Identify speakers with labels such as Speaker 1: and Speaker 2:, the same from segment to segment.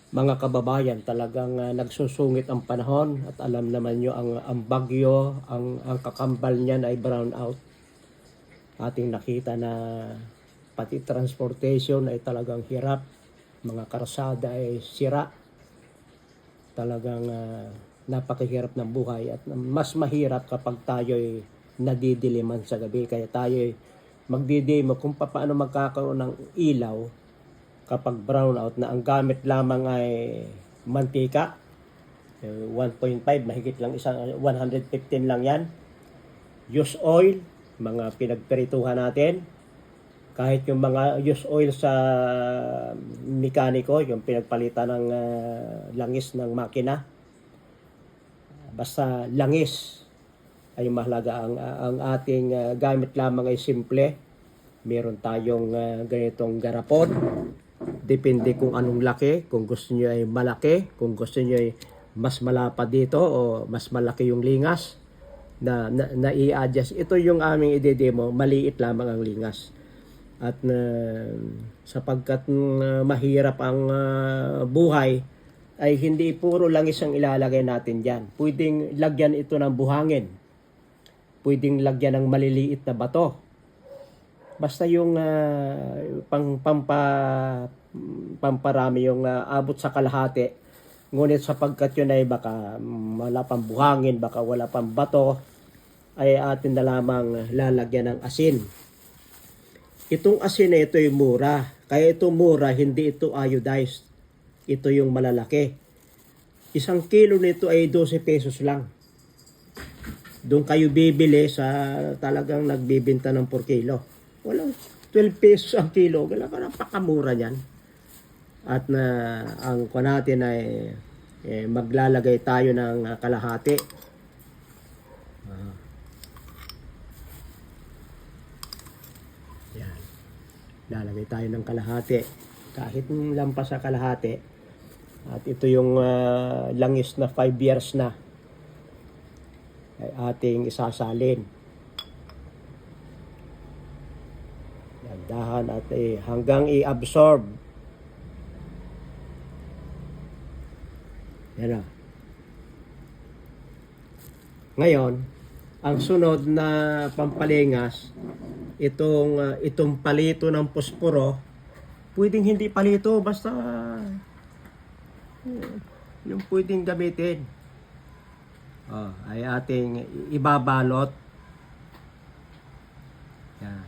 Speaker 1: Mga kababayan, talagang nagsusungit ang panahon at alam naman nyo ang bagyo, ang kakambal niyan ay brown out. Ating nakita na pati transportation ay talagang hirap. Mga karsada ay sira. Talagang napakahirap ng buhay at mas mahirap kapag tayo ay nadidiliman sa gabi. Kaya tayo ay magdidimo kung paano magkakaroon ng ilaw kapag brown out na ang gamit lamang ay mantika. 1.5, mahigit lang isang 115 lang yan. Use oil, mga pinagperituhan natin. Kahit yung mga use oil sa mekaniko, yung pinagpalitan ng langis ng makina. Basta langis ay mahalaga. Ang ating gamit lamang ay simple. Meron tayong ganitong garapon. Depende kung anong laki. Kung gusto nyo ay malaki. Kung gusto nyo ay mas malapad dito o mas malaki yung lingas na i-adjust. Ito yung aming i-demo. Maliit lamang ang lingas. At sapagkat mahirap ang buhay, ay hindi puro langis ang ilalagay natin dyan. Pwedeng lagyan ito ng buhangin. Pwedeng lagyan ng maliliit na bato. Basta yung pamparami, yung abot sa kalahati. Ngunit sapagkat yun ay baka wala pang buhangin, baka wala pang bato, ay atin na lamang lalagyan ng asin. Itong asin na ito ay mura. Kaya ito mura, hindi ito iodized. Ito yung malalaki. 1 kilo nito ay 12 pesos lang. Doon kayo bibili sa talagang nagbibenta ng 4 kilo. Walang 12 pesos ang kilo. Napakamura yan. At ang kuha natin ay maglalagay tayo ng kalahati. Yan. Lalagay tayo ng kalahati. Kahit lampas sa kalahati. At ito yung langis na 5 years na ay ating isasalin. Dahan at hanggang i-absorb. Yan o. Ngayon, ang sunod na pampalingas, itong palito ng posporo, pwedeng hindi palito, basta yung pwedeng gamitin. Ay ating ibabalot. Yan.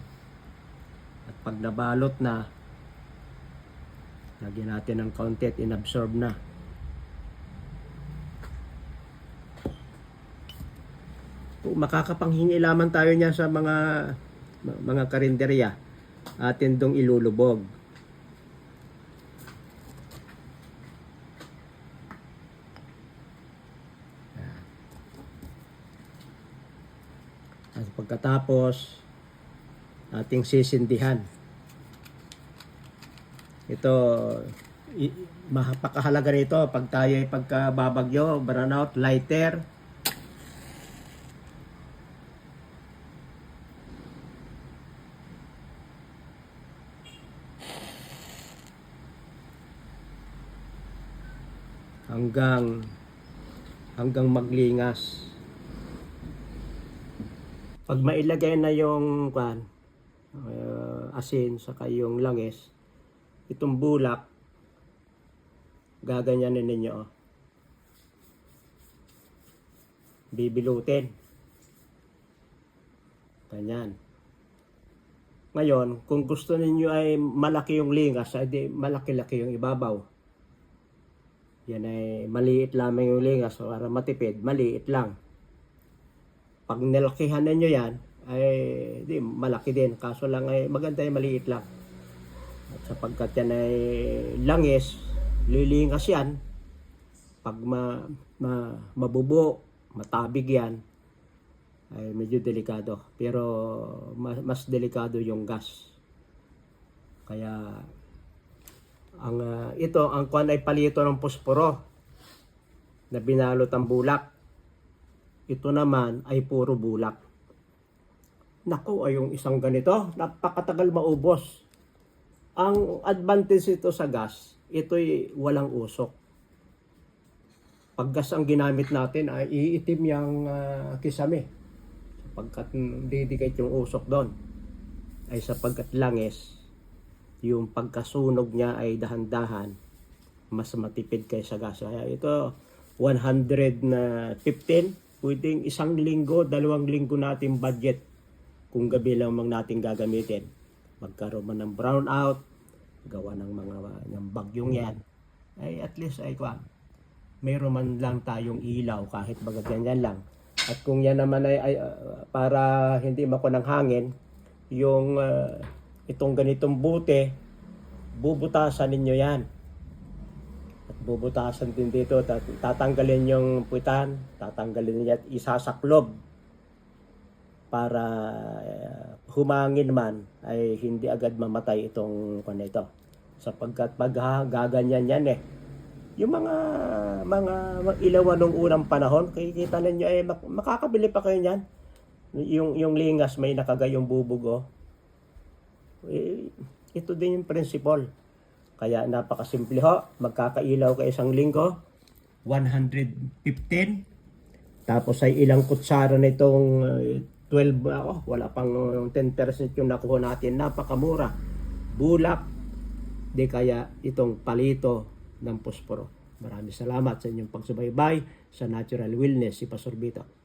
Speaker 1: At pag nabalot na, lagyan natin ng konti at inabsorb na. Makakapanghingi lamang tayo niya sa mga karinderya. Atin dong ilulubog. At pagkatapos, ating sisindihan. Ito, mapakahalaga nito pag tayo ay pagkababagyo, burnout, lighter. Hanggang maglingas. Pag mailagay na yung asin saka yung langis, itong bulak, gaganyanin ninyo. Bibilutin. Ganyan. Ngayon, kung gusto ninyo ay malaki yung lingas, ay di malaki-laki yung ibabaw. Yan ay maliit lamang yung lingas, so para matipid, maliit lang. Pag nilakihan ninyo yan, ay di malaki din. Kaso lang ay maganda ay maliit lang. At sapagkat yan ay langis, lilingas yan. Pag mabubo, matabig yan, ay medyo delikado. Pero mas delikado yung gas. Kaya ang kuwan ay palito ng posporo na binalot ang bulak. Ito naman ay puro bulak. Naku, ay yung isang ganito, napakatagal maubos. Ang advantage ito sa gas, ito'y walang usok. Pag gas ang ginamit natin ay iitim yung kisame. Sapagkat didikit yung usok doon. Ay sapagkat langis, yung pagkasunog niya ay dahan-dahan, mas matipid kaysa gas. Kaya ito, 115, pwedeng 1 linggo, 2 linggo natin budget kung gabi lang natin gagamitin. Magkaroon man ng brownout, gawa ng mga ng bagyong yan, ay at least ay mayroon man lang tayong ilaw kahit baga ganyan lang. At kung yan naman ay para hindi mako ng hangin, yung itong ganitong bute, bubutasan ninyo yan. At bubutasan din dito, tatanggalin yung puwitan, tatanggalin niya at isasaklob para humangin man ay hindi agad mamatay itong ito. Sapagkat pag gaganyan yan yung mga ilawan nung unang panahon, kikita ninyo ay makakabili pa kayo niyan. Yung lingas may nakagayong bubog ito din yung principle. Kaya napakasimple ho, magkakailaw ka 1 linggo, 115. Tapos ay ilang kutsara nitong 12 wala pang 10% yung nakuha natin, napakamura. Bulak, di kaya itong palito ng posporo. Maraming salamat sa inyong pagsubaybay sa Natural Wellness, si Pastor Vito.